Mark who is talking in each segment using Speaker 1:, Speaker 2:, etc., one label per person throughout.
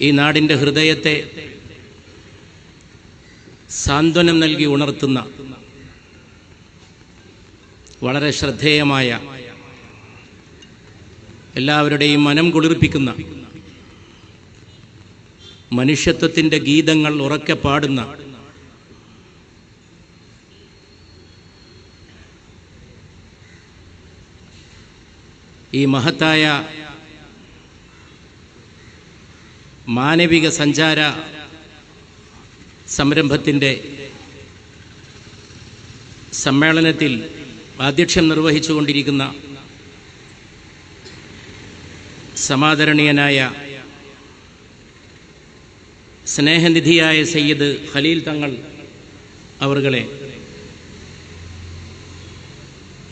Speaker 1: ഈ നാടിൻ്റെ ഹൃദയത്തെ സാന്ത്വനം നൽകി ഉണർത്തുന്ന വളരെ ശ്രദ്ധേയമായ, എല്ലാവരുടെയും മനം കുളിർപ്പിക്കുന്ന, മനുഷ്യത്വത്തിൻ്റെ ഗീതങ്ങൾ ഉറക്കെ പാടുന്ന ഈ മഹത്തായ മാനവിക സഞ്ചാര സംരംഭത്തിൻ്റെ സമ്മേളനത്തിൽ ആധ്യക്ഷ്യം നിർവഹിച്ചുകൊണ്ടിരിക്കുന്ന സമാദരണീയനായ സ്നേഹനിധിയായ സയ്യിദ് ഖലീൽ തങ്ങൾ അവർകളെ,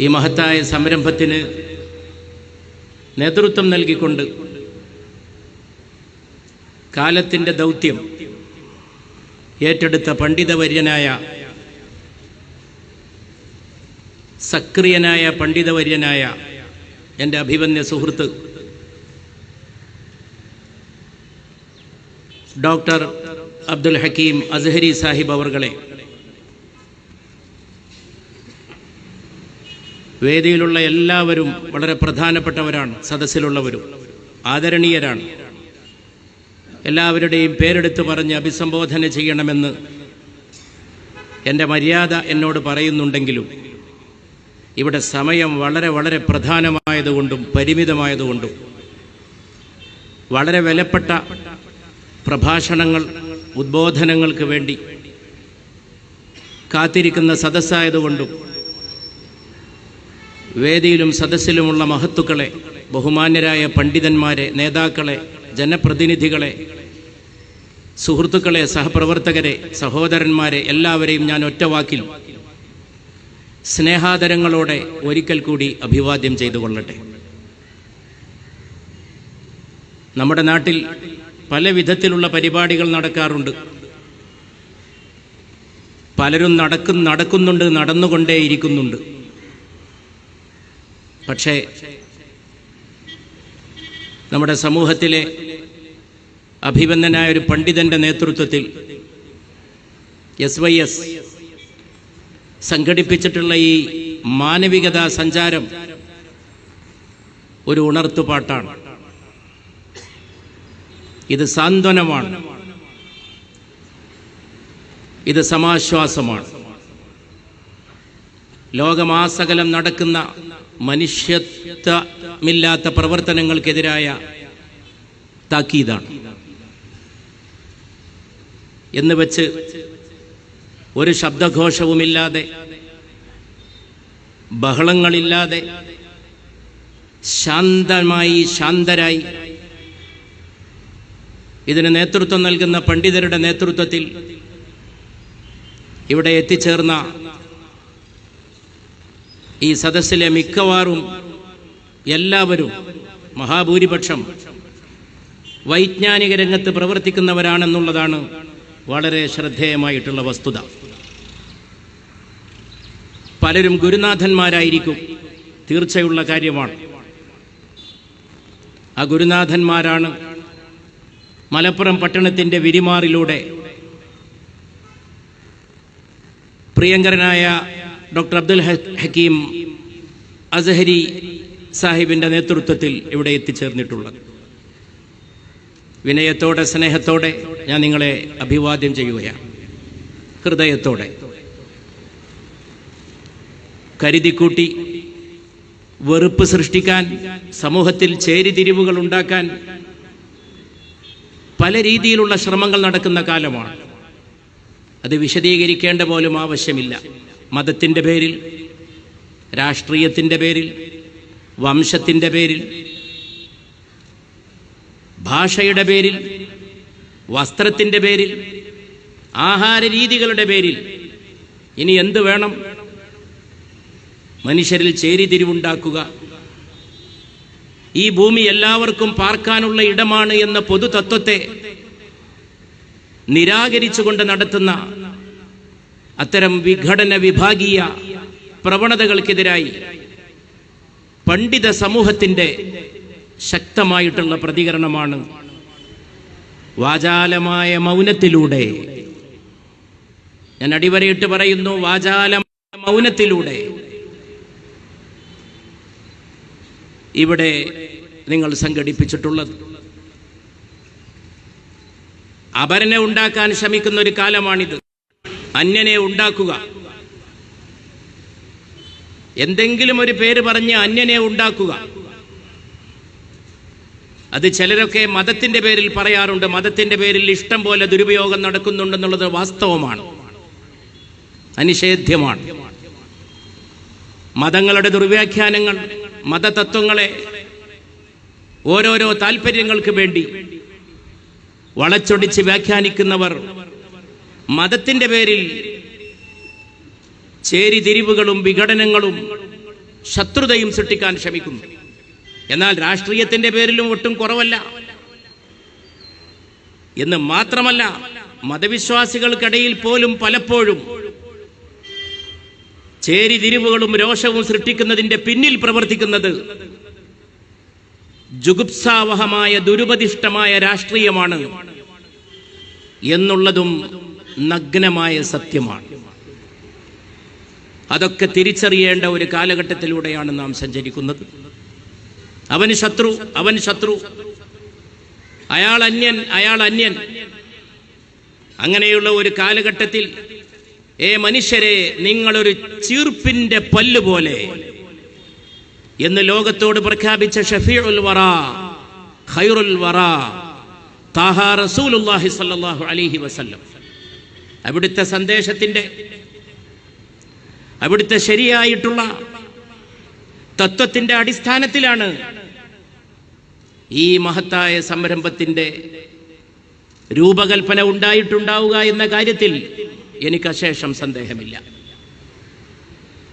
Speaker 1: ഈ മഹത്തായ സംരംഭത്തിന് നേതൃത്വം നൽകിക്കൊണ്ട് കാലത്തിൻ്റെ ദൗത്യം ഏറ്റെടുത്ത പണ്ഡിതവര്യനായ, സക്രിയനായ പണ്ഡിതവര്യനായ എൻ്റെ അഭിമന്യ സുഹൃത്ത് ഡോക്ടർ അബ്ദുൽ ഹക്കീം അസ്ഹരി സാഹിബ് അവർകളെ, വേദിയിലുള്ള എല്ലാവരും വളരെ പ്രധാനപ്പെട്ടവരാണ്, സദസ്സിലുള്ളവരും ആദരണീയരാണ്. എല്ലാവരുടെയും പേരെടുത്ത് പറഞ്ഞ് അഭിസംബോധന ചെയ്യണമെന്ന് എൻ്റെ മര്യാദ എന്നോട് പറയുന്നുണ്ടെങ്കിലും ഇവിടെ സമയം വളരെ വളരെ പ്രധാനമായതുകൊണ്ടും പരിമിതമായതുകൊണ്ടും വളരെ വിലപ്പെട്ട പ്രഭാഷണങ്ങൾ, ഉദ്ബോധനങ്ങൾക്ക് വേണ്ടി കാത്തിരിക്കുന്ന സദസ്സായതുകൊണ്ടും വേദിയിലും സദസ്സിലുമുള്ള മഹത്തുക്കളെ, ബഹുമാന്യരായ പണ്ഡിതന്മാരെ, നേതാക്കളെ, ജനപ്രതിനിധികളെ, സുഹൃത്തുക്കളെ, സഹപ്രവർത്തകരെ, സഹോദരന്മാരെ എല്ലാവരെയും ഞാൻ ഒറ്റവാക്കിൽ സ്നേഹാദരങ്ങളോടെ ഒരിക്കൽ കൂടി അഭിവാദ്യം ചെയ്തുകൊള്ളട്ടെ. നമ്മുടെ നാട്ടിൽ പല വിധത്തിലുള്ള പരിപാടികൾ നടക്കാറുണ്ട്. പലരും നടക്കുന്നുണ്ട്, നടന്നുകൊണ്ടേയിരിക്കുന്നുണ്ട്. പക്ഷേ നമ്മുടെ സമൂഹത്തിലെ അഭിവന്ദനായ ഒരു പണ്ഡിതൻ്റെ നേതൃത്വത്തിൽ SYS സംഘടിപ്പിച്ചിട്ടുള്ള ഈ മാനവികതാ സഞ്ചാരം ഒരു ഉണർത്തുപാട്ടാണ്. ഇത് സാന്ത്വനമാണ്, ഇത് സമാശ്വാസമാണ്. ലോകമാസകലം നടക്കുന്ന മനുഷ്യത്വമില്ലാത്ത പ്രവർത്തനങ്ങൾക്കെതിരായ താക്കീതാണ്. എന്ന് വെച്ച് ഒരു ശബ്ദഘോഷവുമില്ലാതെ, ബഹളങ്ങളില്ലാതെ, ശാന്തരായി ഇതിന് നേതൃത്വം നൽകുന്ന പണ്ഡിതരുടെ നേതൃത്വത്തിൽ ഇവിടെ എത്തിച്ചേർന്ന ഈ സദസ്സിലെ മിക്കവാറും എല്ലാവരും, മഹാഭൂരിപക്ഷം വൈജ്ഞാനിക രംഗത്ത് പ്രവർത്തിക്കുന്നവരാണെന്നുള്ളതാണ് വളരെ ശ്രദ്ധേയമായിട്ടുള്ള വസ്തുത. പലരും ഗുരുനാഥന്മാരായിരിക്കും, തീർച്ചയുള്ള കാര്യമാണ്. ആ ഗുരുനാഥന്മാരാണ് മലപ്പുറം പട്ടണത്തിൻ്റെ വിരിമാറിലൂടെ പ്രിയങ്കരനായ ഡോക്ടർ അബ്ദുൽ ഹക്കീം അസ്ഹരി സാഹിബിൻ്റെ നേതൃത്വത്തിൽ ഇവിടെ എത്തിച്ചേർന്നിട്ടുള്ളത്. വിനയത്തോടെ, സ്നേഹത്തോടെ ഞാൻ നിങ്ങളെ അഭിവാദ്യം ചെയ്യുകയാണ്. ഹൃദയത്തോടെ കരുതിക്കൂട്ടി വെറുപ്പ് സൃഷ്ടിക്കാൻ, സമൂഹത്തിൽ ചേരിതിരിവുകൾ ഉണ്ടാക്കാൻ പല രീതിയിലുള്ള ശ്രമങ്ങൾ നടക്കുന്ന കാലമാണ്. അത് വിശദീകരിക്കേണ്ട പോലും ആവശ്യമില്ല. മതത്തിൻ്റെ പേരിൽ, രാഷ്ട്രീയത്തിൻ്റെ പേരിൽ, വംശത്തിൻ്റെ പേരിൽ, ഭാഷയുടെ പേരിൽ, വസ്ത്രത്തിൻ്റെ പേരിൽ, ആഹാര രീതികളുടെ പേരിൽ ഇനി എന്ത് വേണം? മനുഷ്യരിൽ ചേരിതിരിവുണ്ടാക്കുക, ഈ ഭൂമി എല്ലാവർക്കും പാർക്കാനുള്ള ഇടമാണ് എന്ന പൊതുതത്വത്തെ നിരാകരിച്ചുകൊണ്ട് നടത്തുന്ന അത്തരം വിഘടന വിഭാഗീയ പ്രവണതകൾക്കെതിരായി പണ്ഡിത സമൂഹത്തിൻ്റെ ശക്തമായിട്ടുള്ള പ്രതികരണമാണ് വാചാലമായ മൗനത്തിലൂടെ, ഞാൻ അടിവരയിട്ട് പറയുന്നു, വാചാലമായ മൗനത്തിലൂടെ ഇവിടെ നിങ്ങൾ സംഘടിപ്പിച്ചിട്ടുള്ളത്. അപരനെ ഉണ്ടാക്കാൻ ശ്രമിക്കുന്ന ഒരു കാലമാണിത്. അന്യനെ ഉണ്ടാക്കുക, എന്തെങ്കിലും ഒരു പേര് പറഞ്ഞ് അന്യനെ ഉണ്ടാക്കുക. അത് ചിലരൊക്കെ മതത്തിന്റെ പേരിൽ പറയാറുണ്ട്. മതത്തിന്റെ പേരിൽ ഇഷ്ടം പോലെ ദുരുപയോഗം നടക്കുന്നുണ്ടെന്നുള്ളത് വാസ്തവമാണ്, അനിഷേധ്യമാണ്. മതങ്ങളുടെ ദുർവ്യാഖ്യാനങ്ങൾ, മതതത്വങ്ങളെ ഓരോരോ താല്പര്യങ്ങൾക്ക് വേണ്ടി വളച്ചൊടിച്ച് വ്യാഖ്യാനിക്കുന്നവർ മതത്തിന്റെ പേരിൽ ചേരിതിരിവുകളും വിഘടനങ്ങളും ശത്രുതയും സൃഷ്ടിക്കാൻ ശ്രമിക്കുന്നു. എന്നാൽ രാഷ്ട്രീയത്തിന്റെ പേരിലും ഒട്ടും കുറവല്ല എന്ന് മാത്രമല്ല, മതവിശ്വാസികൾക്കിടയിൽ പോലും പലപ്പോഴും ചേരിതിരിവുകളും രോഷവും സൃഷ്ടിക്കുന്നതിന്റെ പിന്നിൽ പ്രവർത്തിക്കുന്നത് ജുഗുപ്സാവഹമായ ദുരുപദിഷ്ടമായ രാഷ്ട്രീയമാണ് എന്നുള്ളതും നഗ്നമായ സത്യമാണ്. അതൊക്കെ തിരിച്ചറിയേണ്ട ഒരു കാലഘട്ടത്തിലൂടെയാണ് നാം സഞ്ചരിക്കുന്നത്. അവന് ശത്രു, അവൻ ശത്രു, അയാൾ അന്യൻ, അയാൾ അന്യൻ. അങ്ങനെയുള്ള ഒരു കാലഘട്ടത്തിൽ മനുഷ്യരെ, നിങ്ങളൊരു ചീർപ്പിന്റെ പല്ല് പോലെ എന്ന് ലോകത്തോട് പ്രഖ്യാപിച്ച ഷഫീഉൽ വറ, ഖൈറുൽ വറ, താഹ റസൂലുള്ളാഹി സ്വല്ലല്ലാഹു അലൈഹി വസല്ലം, അവിടുത്തെ സന്ദേശത്തിന്റെ, അവിടുത്തെ ശരിയായിട്ടുള്ള തത്വത്തിന്റെ അടിസ്ഥാനത്തിലാണ് ഈ മഹത്തായ സംരംഭത്തിന്റെ രൂപകൽപ്പന ഉണ്ടായിട്ടുണ്ടാവുക എന്ന കാര്യത്തിൽ എനിക്ക് അശേഷം സന്ദേഹമില്ല.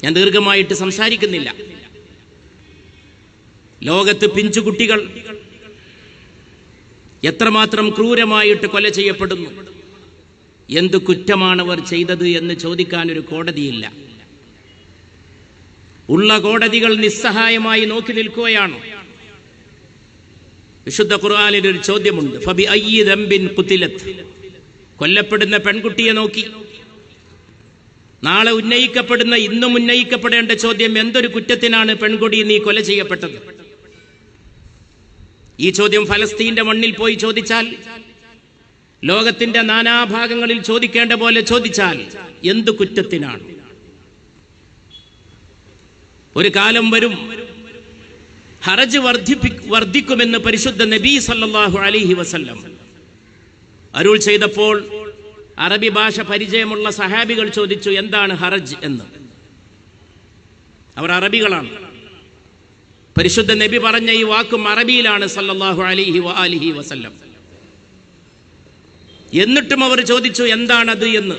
Speaker 1: ഞാൻ ദീർഘമായിട്ട് സംസാരിക്കുന്നില്ല. ലോകത്ത് പിഞ്ചുകുട്ടികൾ എത്രമാത്രം ക്രൂരമായിട്ട് കൊല ചെയ്യപ്പെടുന്നു. എന്ത് കുറ്റമാണവർ ചെയ്തത് എന്ന് ചോദിക്കാൻ ഒരു കോടതിയില്ല. ഉള്ള കോടതികൾ നിസ്സഹായമായി നോക്കി നിൽക്കുകയാണ്. വിശുദ്ധ ഖുർആനിൽ ഒരു ചോദ്യമുണ്ട്, ഫബി അയ്യി ദംബിൻ ഖുതിലത്. കൊല്ലപ്പെടുന്ന പെൺകുട്ടിയെ നോക്കി നാളെ ഉന്നയിക്കപ്പെടുന്ന, ഇന്നും ഉന്നയിക്കപ്പെടേണ്ട ചോദ്യം, എന്തൊരു കുറ്റത്തിനാണ് പെൺകുട്ടി നീ കൊല ചെയ്യപ്പെട്ടത്? ഈ ചോദ്യം ഫലസ്തീന്റെ മണ്ണിൽ പോയി ചോദിച്ചാൽ, ലോകത്തിന്റെ നാനാഭാഗങ്ങളിൽ ചോദിക്കേണ്ട പോലെ ചോദിച്ചാൽ, എന്തു കുറ്റത്തിനാണ്? ഒരു കാലം വരും, ഹറജ് വർദ്ധിക്കുമെന്ന് പരിശുദ്ധ നബി സല്ലല്ലാഹു അലൈഹി വസല്ലം അരുൾ ചെയ്തപ്പോൾ അറബി ഭാഷ പരിചയമുള്ള സഹാബികൾ ചോദിച്ചു, എന്താണ് ഹറജ് എന്ന്. അവർ അറബികളാണ്. പരിശുദ്ധ നബി പറഞ്ഞ ഈ വാക്കും അറബിയിലാണ് സല്ലല്ലാഹു അലൈഹി വആലിഹി വസല്ലം. എന്നിട്ടും അവർ ചോദിച്ചു, എന്താണത് എന്ന്.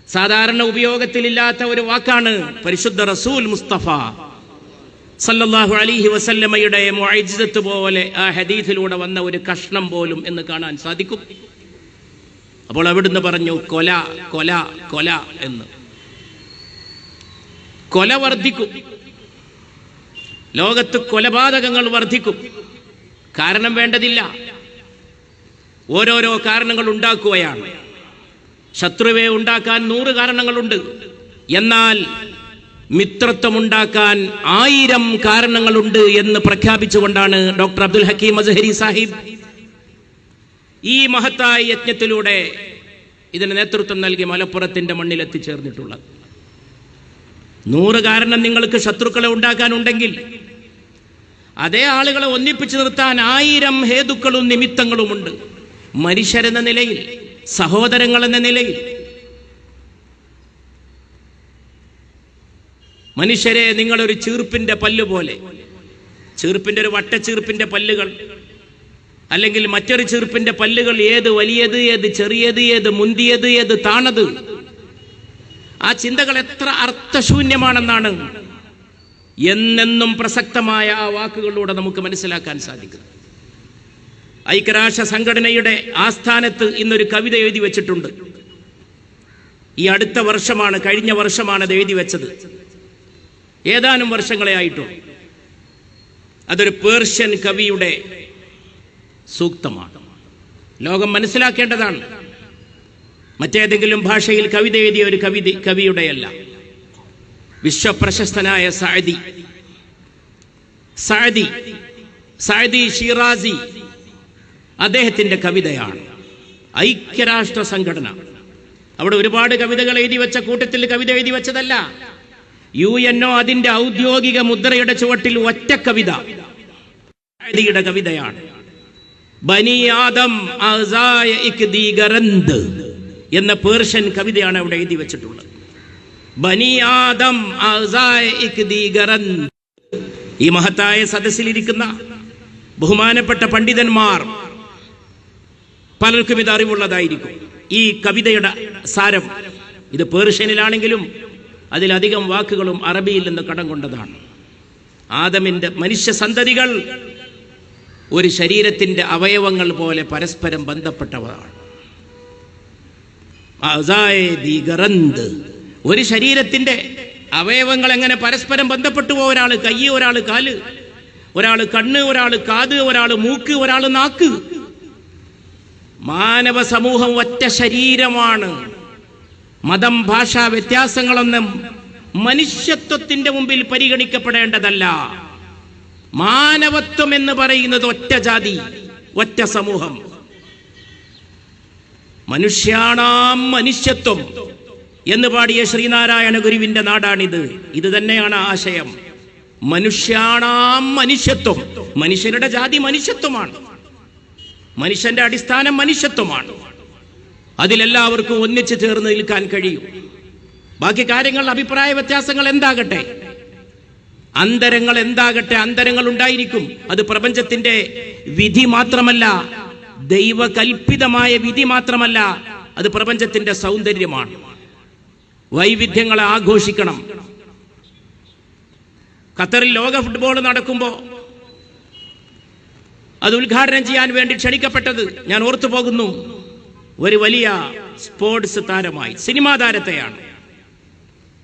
Speaker 1: സാധാരണ ഉപയോഗത്തിലില്ലാത്ത ഒരു വാക്കാണ്. പരിശുദ്ധ റസൂൽ മുസ്തഫ സല്ലല്ലാഹു അലൈഹി വസല്ലമയുടെ മുഅ്ജിസത്ത് പോലെ ആ ഹദീസിലൂടെ വന്ന ഒരു കഷ്ണം പോലും എന്ന് കാണാൻ സാധിക്കും. അപ്പോൾ അവിടുന്ന് പറഞ്ഞു, കൊല കൊല കൊല എന്ന്. കൊല വർദ്ധിക്കും, ലോകത്ത് കൊലപാതകങ്ങൾ വർദ്ധിക്കും. കാരണം വേണ്ടതില്ല, ഓരോരോ കാരണങ്ങൾ ഉണ്ടാക്കുകയാണ്. ശത്രുവെ ഉണ്ടാക്കാൻ 100 കാരണങ്ങളുണ്ട്. എന്നാൽ മിത്രത്വമുണ്ടാക്കാൻ 1000 കാരണങ്ങളുണ്ട് എന്ന് പ്രഖ്യാപിച്ചുകൊണ്ടാണ് ഡോക്ടർ അബ്ദുൽ ഹക്കീം അസ്ഹരി സാഹിബ് ഈ മഹത്തായ യജ്ഞത്തിലൂടെ ഇതിന് നേതൃത്വം നൽകി മലപ്പുറത്തിന്റെ മണ്ണിൽ എത്തിച്ചേർന്നിട്ടുള്ളത്. 100 കാരണം നിങ്ങൾക്ക് ശത്രുക്കളെ ഉണ്ടാക്കാനുണ്ടെങ്കിൽ, അതേ ആളുകളെ ഒന്നിപ്പിച്ചു നിർത്താൻ 1000 ഹേതുക്കളും നിമിത്തങ്ങളുമുണ്ട്. മനുഷ്യരെന്ന നിലയിൽ, സഹോദരങ്ങൾ എന്ന നിലയിൽ, മനുഷ്യരെ, നിങ്ങളൊരു ചീർപ്പിന്റെ പല്ല് പോലെ, ചീർപ്പിന്റെ ഒരു വട്ടച്ചീർപ്പിന്റെ പല്ലുകൾ, അല്ലെങ്കിൽ മറ്റൊരു ചീർപ്പിന്റെ പല്ലുകൾ, ഏത് വലിയത്, ഏത് ചെറിയത്, ഏത് മുന്തിയത്, ഏത് താണത്, ആ ചിന്തകൾ എത്ര അർത്ഥശൂന്യമാണെന്നാണ് എന്നെന്നും പ്രസക്തമായ ആ വാക്കുകളിലൂടെ നമുക്ക് മനസ്സിലാക്കാൻ സാധിക്കും. ഐക്യരാഷ്ട്ര സംഘടനയുടെ ആസ്ഥാനത്ത് ഇന്നൊരു കവിത എഴുതി വെച്ചിട്ടുണ്ട്. ഈ അടുത്ത വർഷമാണ്, കഴിഞ്ഞ വർഷമാണ് അത് എഴുതി വെച്ചത്. ഏതാനും വർഷങ്ങളെ ആയിട്ടുള്ളൂ. അതൊരു പേർഷ്യൻ കവിയുടെ സൂക്തമാണ്. ലോകം മനസ്സിലാക്കേണ്ടതാണ്. മറ്റേതെങ്കിലും ഭാഷയിൽ കവിത എഴുതിയ ഒരു കവിയുടെയല്ല. വിശ്വപ്രശസ്തനായ സഅദി ഷിറാസി, അദ്ദേഹത്തിന്റെ കവിതയാണ് ഐക്യരാഷ്ട്ര സംഘടന. അവിടെ ഒരുപാട് കവിതകൾ എഴുതി വെച്ച കൂട്ടത്തിൽ കവിത എഴുതി വെച്ചതല്ല. UNO അതിന്റെ ഔദ്യോഗിക മുദ്രയുടെ ചുവട്ടിൽ ഒറ്റ കവിത സഅദിയുടെ കവിതയാണ്. ബനി ആദം അസായ ഇക്ദി ഗറന്ത് എന്ന പേർഷ്യൻ കവിതയാണ് അവിടെ എഴുതി വെച്ചിട്ടുള്ളത്. ബനി ആദം അസായ ഇക്ദി ഗറന്ത്. ഈ മഹത്തായ സദസ്സിലിരിക്കുന്ന ബഹുമാനപ്പെട്ട പണ്ഡിതന്മാർ പലർക്കും ഇത് അറിവുള്ളതായിരിക്കും. ഈ കവിതയുടെ സാരം ഇത് പേർഷ്യനിലാണെങ്കിലും അതിലധികം വാക്കുകളും അറബിയിൽ നിന്ന് കടം കൊണ്ടതാണ്. ആദമിന്റെ മനുഷ്യ സന്തതികൾ ഒരു ശരീരത്തിന്റെ അവയവങ്ങൾ പോലെ പരസ്പരം ബന്ധപ്പെട്ടവരാണ്. ഒരു ശരീരത്തിന്റെ അവയവങ്ങൾ എങ്ങനെ പരസ്പരം ബന്ധപ്പെട്ടു? ഒരാൾ കൈ, ഒരാൾ കാല്, ഒരാൾ കണ്ണ്, ഒരാൾ കാത്, ഒരാൾ മൂക്ക്, ഒരാൾ നാക്ക്. മാനവ സമൂഹം ഒറ്റ ശരീരമാണ്. മതം, ഭാഷ വ്യത്യാസങ്ങളൊന്നും മനുഷ്യത്വത്തിന്റെ മുമ്പിൽ പരിഗണിക്കപ്പെടേണ്ടതല്ല. മാനവത്വം എന്ന് പറയുന്നത് ഒറ്റ ജാതി, ഒറ്റ സമൂഹം. മനുഷ്യാണാം മനുഷ്യത്വം എന്ന് പാടിയ ശ്രീനാരായണ ഗുരുവിന്റെ നാടാണിത്. ഇത് തന്നെയാണ് ആശയം. മനുഷ്യാണാം മനുഷ്യത്വം. മനുഷ്യരുടെ ജാതി മനുഷ്യത്വമാണ്. മനുഷ്യന്റെ അടിസ്ഥാനം മനുഷ്യത്വമാണ്. അതിലെല്ലാവർക്കും ഒന്നിച്ചു ചേർന്ന് നിൽക്കാൻ കഴിയും. ബാക്കി കാര്യങ്ങൾ, അഭിപ്രായ വ്യത്യാസങ്ങൾ എന്താകട്ടെ, അന്തരങ്ങൾ എന്താകട്ടെ, അന്തരങ്ങൾ ഉണ്ടായിരിക്കും. അത് പ്രപഞ്ചത്തിന്റെ വിധി മാത്രമല്ല, ദൈവകൽപ്പിതമായ വിധി മാത്രമല്ല, അത് പ്രപഞ്ചത്തിന്റെ സൗന്ദര്യമാണ്. വൈവിധ്യങ്ങളെ ആഘോഷിക്കണം. ഖത്തറിൽ ലോക ഫുട്ബോൾ നടക്കുമ്പോൾ അത് ഉദ്ഘാടനം ചെയ്യാൻ വേണ്ടി ക്ഷണിക്കപ്പെട്ടത് ഞാൻ ഓർത്തു പോകുന്നു. ഒരു വലിയ സ്പോർട്സ് താരമായി, സിനിമാ താരത്തെയാണ്.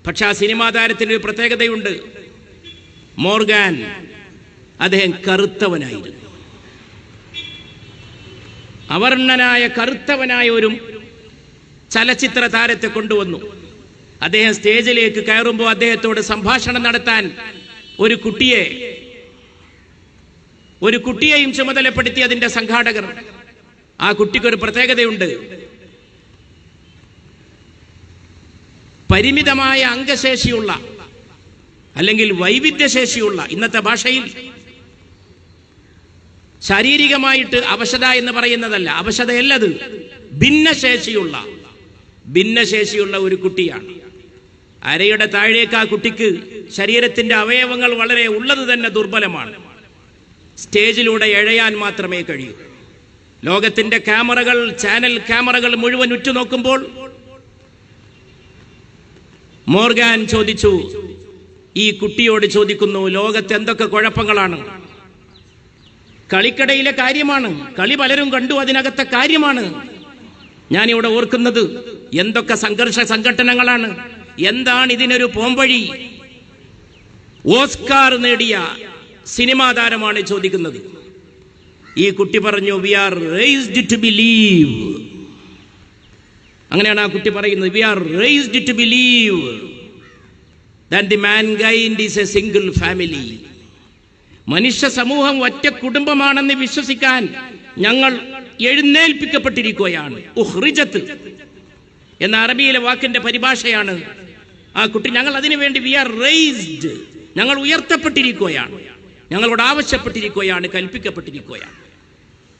Speaker 1: പക്ഷെ ആ സിനിമാ താരത്തിന് ഒരു പ്രത്യേകതയുണ്ട്. മോർഗാൻ, അദ്ദേഹം കറുത്തവനായിരുന്നു. അവർണ്ണനായ കറുത്തവനായ ഒരു ചലച്ചിത്ര താരത്തെ കൊണ്ടുവന്നു. അദ്ദേഹം സ്റ്റേജിലേക്ക് കയറുമ്പോൾ അദ്ദേഹത്തോട് സംഭാഷണം നടത്താൻ ഒരു കുട്ടിയെയും ചുമതലപ്പെടുത്തി അതിന്റെ സംഘാടകർ. ആ കുട്ടിക്കൊരു പ്രത്യേകതയുണ്ട്. പരിമിതമായ അംഗശേഷിയുള്ള അല്ലെങ്കിൽ വൈവിധ്യശേഷിയുള്ള, ഇന്നത്തെ ഭാഷയിൽ ശാരീരികമായിട്ട് അവശത എന്ന് പറയുന്നതല്ല, അവശതയല്ലത്, ഭിന്നശേഷിയുള്ള ഒരു കുട്ടിയാണ്. അരയുടെ താഴേക്ക് ആ കുട്ടിക്ക് ശരീരത്തിന്റെ അവയവങ്ങൾ വളരെ ഉള്ളത് തന്നെ ദുർബലമാണ്. സ്റ്റേജിലൂടെ എഴയാൻ മാത്രമേ കഴിയൂ. ലോകത്തിന്റെ ക്യാമറകൾ, ചാനൽ ക്യാമറകൾ മുഴുവൻ ഉറ്റുനോക്കുമ്പോൾ മോർഗാൻ ചോദിച്ചു, ഈ കുട്ടിയോട് ചോദിക്കുന്നു, ലോകത്ത് എന്തൊക്കെ കുഴപ്പങ്ങളാണ്? കളിക്കടയിലെ കാര്യമാണ്, കളി പലരും കണ്ടു, അതിനകത്തെ കാര്യമാണ്. ഞാനിവിടെ ഓർക്കുന്നത് എന്തൊക്കെ സംഘർഷ സംഘടനകളാണ്, എന്താണ് ഇതിനൊരു പോംവഴി? ഓസ്കാർ നേടിയ സിനിമാ താരമാണ് ചോദിക്കുന്നത്. ഈ കുട്ടി പറഞ്ഞു, we are raised to believe. അങ്ങനെയാണ് ആ കുട്ടി പറയുന്നത്. We are raised to believe that the mankind is a single family. മനുഷ്യ സമൂഹം ഒറ്റ കുടുംബമാണെന്ന് വിശ്വസിക്കാൻ ഞങ്ങൾ എഴുന്നേൽപ്പിക്കപ്പെട്ടിരിക്കുകയാണ്. ഉഹ്റിജത്ത് എന്ന അറബിയിലെ വാക്കിന്റെ പരിഭാഷയാണ് ആ കുട്ടി. ഞങ്ങൾ അതിനു വേണ്ടി വി ആർ റേസ്ഡ്, ഞങ്ങൾ ഉയർത്തപ്പെട്ടിരിക്കുകയാണ്, ഞങ്ങളോട് ആവശ്യപ്പെട്ടിരിക്കുകയാണ്, കൽപ്പിക്കപ്പെട്ടിരിക്കുകയാണ്.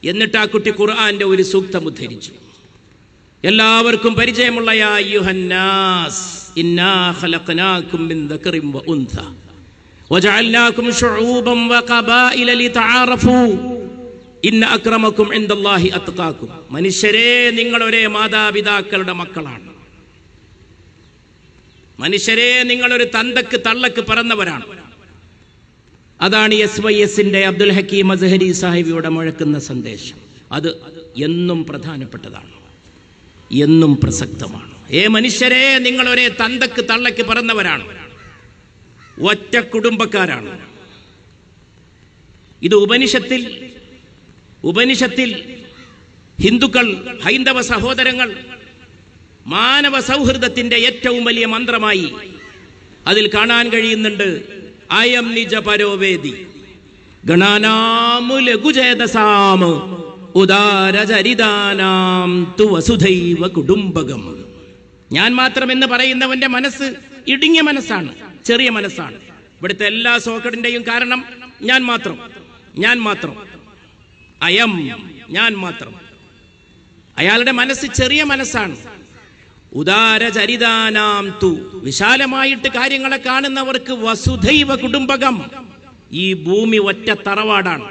Speaker 1: എന്നിട്ട് ആ കുട്ടി ഖുർആന്റെ ഒരു സൂക്തം ഉദ്ധരിച്ചു. എല്ലാവർക്കും പരിചയമുള്ള യാ അയ്യുഹന്നാസ് ഇന്നാ ഖലഖനാകും മിൻ ദക്കറിൻ വ ഉൻസ വജഅൽനാകും ശുഊബൻ വ ഖബായില ലിതആറഫു ഇന്ന അക്രമക്കും ഇൻദല്ലാഹി അത്ഖാകും. മനുഷ്യരെ, നിങ്ങൾ ഒരേ മാതാപിതാക്കളുടെ മക്കളാണ്. മനുഷ്യരെ, നിങ്ങൾ ഒരു തന്തക്ക് തള്ളക്ക് പിറന്നവരാണ്. അതാണ് SYSന്റെ അബ്ദുൽ ഹക്കീം അസ്ഹരി സാഹിബിയുടെ മുഴക്കുന്ന സന്ദേശം. അത് എന്നും പ്രധാനപ്പെട്ടതാണ്, എന്നും പ്രസക്തമാണ്. മനുഷ്യരെ, നിങ്ങൾ ഒരേ തന്തക്ക് തള്ളക്ക് പിറന്നവരാണ്, ഒറ്റ കുടുംബക്കാരാണ്. ഇത് ഉപനിഷത്തിൽ ഹിന്ദുക്കൾ, ഹൈന്ദവ സഹോദരങ്ങൾ മാനവ സൗഹൃദത്തിന്റെ ഏറ്റവും വലിയ മന്ത്രമായി അതിൽ കാണാൻ കഴിയുന്നുണ്ട്. അയം നിജ പരോവേദി ഗണാനാമുലകുചേതസാം ഉദാരചരിതാനാം തു വസുധൈവ കുടുംബകം. ഞാൻ മാത്രം എന്ന് പറയുന്നവന്റെ മനസ്സ് ഇടുങ്ങിയ മനസ്സാണ്, ചെറിയ മനസ്സാണ്. ഇവിടുത്തെ എല്ലാ സോക്കടിന്റെയും കാരണം ഞാൻ മാത്രം, ഞാൻ മാത്രം, അയം, ഞാൻ മാത്രം. അയാളുടെ മനസ്സ് ചെറിയ മനസ്സാണ്. ഉദാരചരിതാനാം തു, വിശാലമായിട്ട് കാര്യങ്ങളെ കാണുന്നവർക്ക് വസുധൈവ കുടുംബകം. ഈ ഭൂമി ഒറ്റ തറവാടാണ്.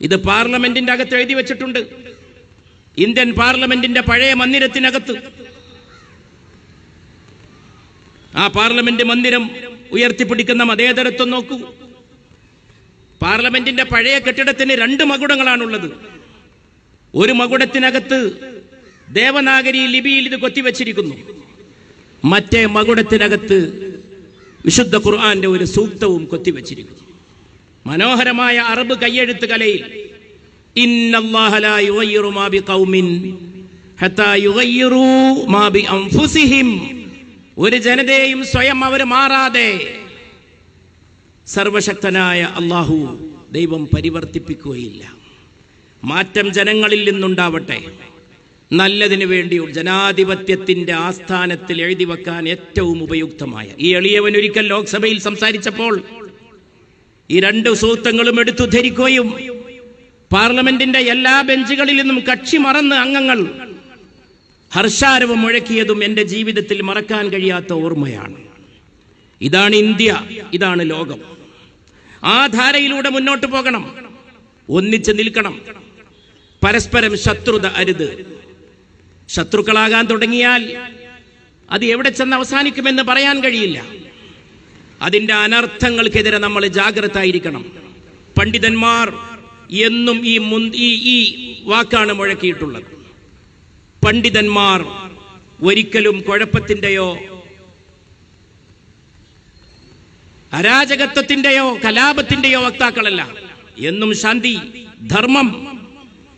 Speaker 1: ഇത് പാർലമെന്റിന്റെ അകത്ത് എഴുതി വെച്ചിട്ടുണ്ട്. ഇന്ത്യൻ പാർലമെന്റിന്റെ പഴയ മന്ദിരത്തിനകത്ത്. ആ പാർലമെന്റ് മന്ദിരം ഉയർത്തിപ്പിടിക്കുന്ന മതേതരത്വം നോക്കൂ. പാർലമെന്റിന്റെ പഴയ കെട്ടിടത്തിന് 2 മകുടങ്ങളാണുള്ളത്. ഒരു മകുടത്തിനകത്ത് ദേവനാഗരി ലിപിയിൽ ഇത് കൊത്തിവെച്ചിരിക്കുന്നു. മറ്റേ മകുടത്തിനകത്ത് വിശുദ്ധ ഖുർആന്റെ ഒരു സൂക്തവും കൊത്തിവെച്ചിരിക്കുന്നു. മനോഹരമായ അറബ് കയ്യെഴുത്ത് കലയിൽ ഇന്നല്ലാഹ ലാ യുഗയ്യിറു മാ ബിഖൗമിൻ ഹത്താ യുഗയ്യിറു മാ ബി അൻഫുസിഹിം. ഒരു ജനതയെയും സ്വയം അവർ മാറാതെ സർവശക്തനായ അല്ലാഹു ദൈവം പരിവർത്തിപ്പിക്കുകയില്ല. മാറ്റം ജനങ്ങളിൽ നിന്നുണ്ടാവട്ടെ, നല്ലതിനു വേണ്ടി. ജനാധിപത്യത്തിന്റെ ആസ്ഥാനത്തിൽ എഴുതി വെക്കാൻ ഏറ്റവും ഉപയുക്തമായ ഈ എളിയവൻ ഒരിക്കൽ ലോക്സഭയിൽ സംസാരിച്ചപ്പോൾ ഈ 2 സൂക്തങ്ങളും എടുത്തു ധരിക്കുകയും പാർലമെന്റിന്റെ എല്ലാ ബെഞ്ചുകളിൽ നിന്നും കക്ഷി മറന്ന് അംഗങ്ങൾ ഹർഷാരവം മുഴക്കിയതും എന്റെ ജീവിതത്തിൽ മറക്കാൻ കഴിയാത്ത ഓർമ്മയാണ്. ഇതാണ് ഇന്ത്യ, ഇതാണ് ലോകം. ആ ധാരയിലൂടെ മുന്നോട്ട് പോകണം, ഒന്നിച്ച് നിൽക്കണം. പരസ്പരം ശത്രുത അരുത്. ശത്രുക്കളാകാൻ തുടങ്ങിയാൽ അത് എവിടെ ചെന്ന് അവസാനിക്കുമെന്ന് പറയാൻ കഴിയില്ല. അതിന്റെ അനർത്ഥങ്ങൾക്കെതിരെ നമ്മൾ ജാഗ്രത ആയിരിക്കണം. പണ്ഡിതന്മാർ എന്നും ഈ വാക്കാണ് മുഴക്കിയിട്ടുള്ളത്. പണ്ഡിതന്മാർ ഒരിക്കലും കുഴപ്പത്തിന്റെയോ അരാജകത്വത്തിന്റെയോ കലാപത്തിന്റെയോ വക്താക്കളല്ല. എന്നും ശാന്തി, ധർമ്മം,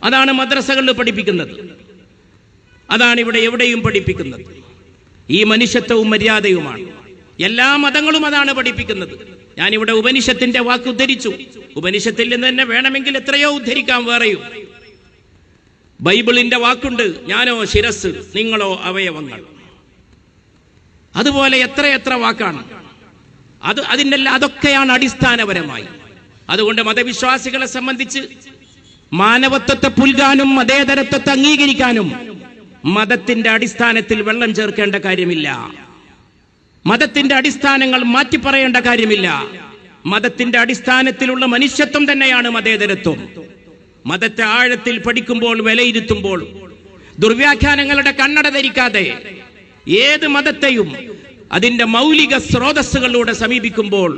Speaker 1: അതാണ് മദ്രസകളിൽ പഠിപ്പിക്കുന്നത്. അതാണ് ഇവിടെ എവിടെയും പഠിപ്പിക്കുന്നത്. ഈ മനുഷ്യത്വവും മര്യാദയുമാണ്. എല്ലാ മതങ്ങളും അതാണ് പഠിപ്പിക്കുന്നത്. ഞാനിവിടെ ഉപനിഷത്തിന്റെ വാക്ക് ഉദ്ധരിച്ചു. ഉപനിഷത്തിൽ നിന്ന് തന്നെ വേണമെങ്കിൽ എത്രയോ ഉദ്ധരിക്കാം വേറെയും. ബൈബിളിന്റെ വാക്കുണ്ട്, ഞാനോ ശിരസ്, നിങ്ങളോ അവയവങ്ങൾ. അതുപോലെ എത്രയെത്ര വാക്കാണ്. അതൊക്കെയാണ് അടിസ്ഥാനപരമായി. അതുകൊണ്ട് മതവിശ്വാസികളെ സംബന്ധിച്ച് മാനവത്വത്തെ പുൽകാനും മതേതരത്വത്തെ അംഗീകരിക്കാനും മതത്തിന്റെ അടിസ്ഥാനത്തിൽ വെള്ളം ചേർക്കേണ്ട കാര്യമില്ല. മതത്തിന്റെ അടിസ്ഥാനങ്ങൾ മാറ്റി പറയേണ്ട കാര്യമില്ല. മതത്തിന്റെ അടിസ്ഥാനത്തിലുള്ള മനുഷ്യത്വം തന്നെയാണ് മതേതരത്വം. മതത്തെ ആഴത്തിൽ പഠിക്കുമ്പോൾ, വിലയിരുത്തുമ്പോൾ, ദുർവ്യാഖ്യാനങ്ങളുടെ കണ്ണട ധരിക്കാതെ ഏത് മതത്തെയും അതിന്റെ മൗലിക സ്രോതസ്സുകളിലൂടെ സമീപിക്കുമ്പോൾ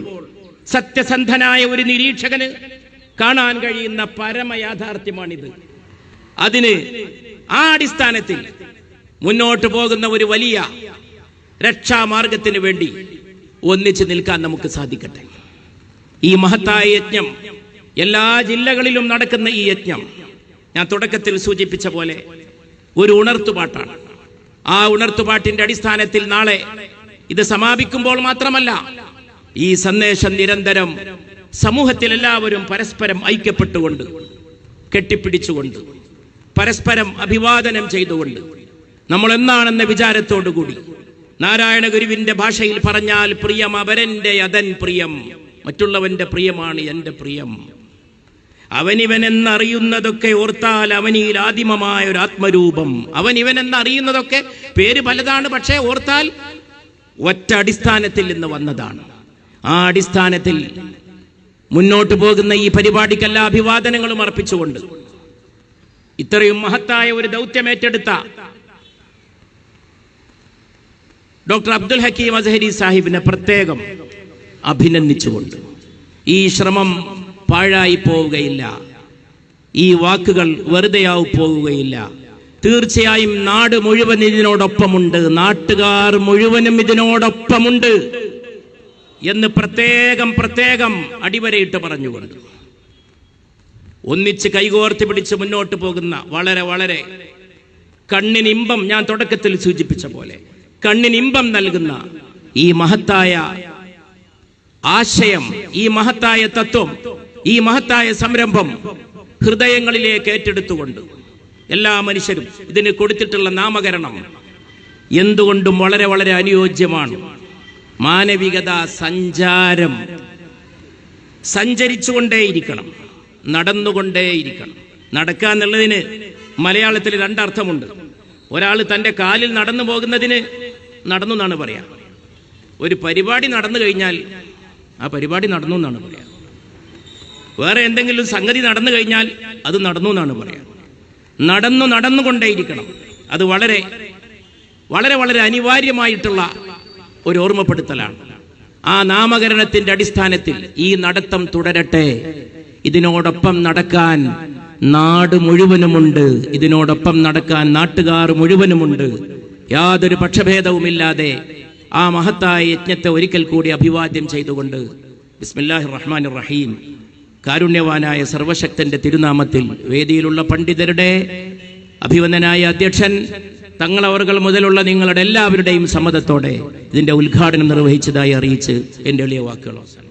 Speaker 1: സത്യസന്ധനായ ഒരു നിരീക്ഷകന് കാണാൻ കഴിയുന്ന പരമയാഥാർത്ഥ്യമാണിത്. അതിന് ആ അടിസ്ഥാനത്തിൽ മുന്നോട്ട് പോകുന്ന ഒരു വലിയ രക്ഷാമാർഗത്തിന് വേണ്ടി ഒന്നിച്ചു നിൽക്കാൻ നമുക്ക് സാധിക്കട്ടെ. ഈ മഹത്തായ യജ്ഞം, എല്ലാ ജില്ലകളിലും നടക്കുന്ന ഈ യജ്ഞം ഞാൻ തുടക്കത്തിൽ സൂചിപ്പിച്ച പോലെ ഒരു ഉണർത്തുപാട്ടാണ്. ആ ഉണർത്തുപാട്ടിന്റെ അടിസ്ഥാനത്തിൽ നാളെ ഇത് സമാപിക്കുമ്പോൾ മാത്രമല്ല, ഈ സന്ദേശം നിരന്തരം സമൂഹത്തിൽ എല്ലാവരും പരസ്പരം ഐക്യപ്പെട്ടുകൊണ്ട്, കെട്ടിപ്പിടിച്ചുകൊണ്ട്, പരസ്പരം അഭിവാദനം ചെയ്തുകൊണ്ട്, നമ്മൾ എന്നാണെന്ന വിചാരത്തോടുകൂടി, നാരായണ ഗുരുവിന്റെ ഭാഷയിൽ പറഞ്ഞാൽ പ്രിയം അവരന്റെ അതൻ പ്രിയം, മറ്റുള്ളവന്റെ പ്രിയമാണ് എന്റെ പ്രിയം. അവനിവനെന്നറിയുന്നതൊക്കെ ഓർത്താൽ അവനിൽ ആദിമമായ ഒരു ആത്മരൂപം. അവനിവനെന്നറിയുന്നതൊക്കെ പേര് പലതാണ്, പക്ഷേ ഓർത്താൽ ഒറ്റ അടിസ്ഥാനത്തിൽ നിന്ന് വന്നതാണ്. ആ അടിസ്ഥാനത്തിൽ മുന്നോട്ട് പോകുന്ന ഈ പരിപാടിക്കെല്ലാ അഭിവാദനങ്ങളും അർപ്പിച്ചുകൊണ്ട് ഇത്രയും മഹത്തായ ഒരു ദൗത്യമേറ്റെടുത്ത ഡോക്ടർ അബ്ദുൽ ഹക്കീം അസ്ഹരി സാഹിബിനെ പ്രത്യേകം അഭിനന്ദിച്ചുകൊണ്ട്, ഈ ശ്രമം പാഴായി പോവുകയില്ല, ഈ വാക്കുകൾ വെറുതെയായി പോവുകയില്ല. തീർച്ചയായും നാട് മുഴുവൻ ഇതിനോടൊപ്പമുണ്ട്, നാട്ടുകാർ മുഴുവനും ഇതിനോടൊപ്പമുണ്ട് എന്ന് പ്രത്യേകം അടിവരയിട്ട് പറഞ്ഞുകൊണ്ട് ഒന്നിച്ച് കൈകോർത്ത് പിടിച്ച് മുന്നോട്ട് പോകുന്ന വളരെ വളരെ കണ്ണിനിമ്പം, ഞാൻ തുടക്കത്തിൽ സൂചിപ്പിച്ച പോലെ കണ്ണിനിമ്പം നൽകുന്ന ഈ മഹത്തായ ആശയം, ഈ മഹത്തായ തത്വം, ഈ മഹത്തായ സംരംഭം ഹൃദയങ്ങളിലേക്ക് ഏറ്റെടുത്തുകൊണ്ട് എല്ലാ മനുഷ്യരും ഇതിന് കൊടുത്തിട്ടുള്ള നാമകരണം എന്തുകൊണ്ടും വളരെ വളരെ അനുയോജ്യമാണ്. മാനവികത സഞ്ചാരം, സഞ്ചരിച്ചുകൊണ്ടേയിരിക്കണം, നടന്നുകൊണ്ടേയിരിക്കണം. നടക്കുക എന്നുള്ളതിന് മലയാളത്തിൽ രണ്ടർത്ഥമുണ്ട്. ഒരാൾ തൻ്റെ കാലിൽ നടന്നു പോകുന്നതിന് നടന്നു എന്നാണ് പറയാ. ഒരു പരിപാടി നടന്നു കഴിഞ്ഞാൽ ആ പരിപാടി നടന്നു എന്നാണ് പറയാ. വേറെ എന്തെങ്കിലും സംഗതി നടന്നു കഴിഞ്ഞാൽ അത് നടന്നു എന്നാണ് പറയാ. നടന്നുകൊണ്ടേയിരിക്കണം. അത് വളരെ വളരെ വളരെ അനിവാര്യമായിട്ടുള്ള ഒരു ഓർമ്മപ്പെടുത്തലാണ്. ആ നാമകരണത്തിന്റെ അടിസ്ഥാനത്തിൽ ഈ നടത്തം തുടരട്ടെ. ഇതിനോടൊപ്പം നടക്കാൻ നാട് മുഴുവനുമുണ്ട്, ഇതിനോടൊപ്പം നടക്കാൻ നാട്ടുകാർ മുഴുവനുമുണ്ട്. യാതൊരു പക്ഷഭേദവുമില്ലാതെ ആ മഹത്തായ യജ്ഞത്തെ ഒരിക്കൽ കൂടി അഭിവാദ്യം ചെയ്തുകൊണ്ട് ബിസ്മില്ലാഹിർ റഹ്മാനിർ റഹീം, കാരുണ്യവാനായ സർവശക്തന്റെ തിരുനാമത്തിൽ വേദിയിലുള്ള പണ്ഡിതരുടെ അഭിവന്ദനായ അധ്യക്ഷൻ തങ്ങളവർകൾ മുതലുള്ള നിങ്ങളുടെ എല്ലാവരുടെയും സമ്മതത്തോടെ ഇതിന്റെ ഉദ്ഘാടനം നിർവഹിച്ചതായി അറിയിച്ച് എന്റെ എളിയ വാക്കുകൾ അവസാനം.